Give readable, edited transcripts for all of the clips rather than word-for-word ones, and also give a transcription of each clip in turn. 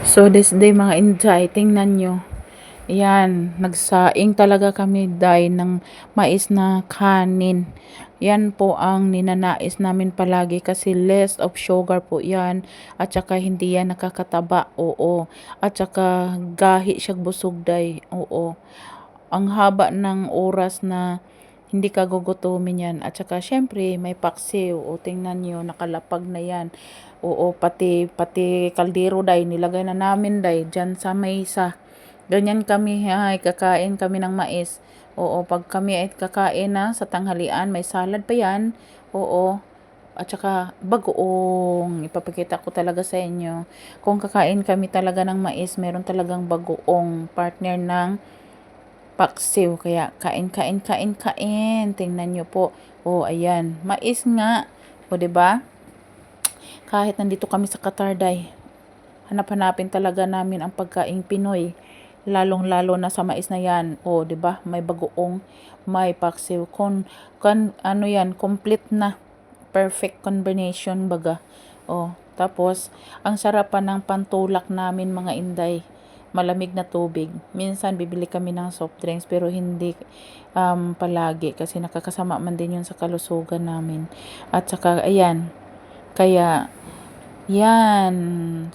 So this day mga inday, tingnan nyo. Yan, nagsaing talaga kami day ng mais na kanin. Yan po ang ninanais namin palagi kasi less of sugar po yan. At saka hindi yan nakakataba, oo. At saka gahi siya busog day, oo. Ang haba ng oras na hindi ka gugutumin yan. At saka syempre may paksiw, o tingnan nyo, nakalapag na yan. Oo, pati kaldero day, nilagay na namin day, dyan sa mesa. Ganyan kami, ay, kakain kami ng mais. Oo, pag kami ay kakain na sa tanghalian, may salad pa yan. Oo, at saka bagoong. Ipapakita ko talaga sa inyo. Kung kakain kami talaga ng mais, meron talagang bagoong partner ng paksiw. Kaya kain, kain, kain, kain. Tingnan nyo po. Oh, ayan. Mais nga. O, diba? Kahit nandito kami sa Qatar, day, hanap-hanapin talaga namin ang pagkaing Pinoy. Lalong-lalo na sa mais na yan. O, 'di ba? May bagoong, may paksiw. Ano yan, complete na. Perfect combination baga. O, tapos ang sarap pa ng pantulak namin mga inday. Malamig na tubig. Minsan bibili kami ng soft drinks pero hindi palagi kasi nakakasama man din yun sa kalusugan namin. At saka ayan, kaya yan,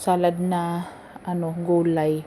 salad na gulay.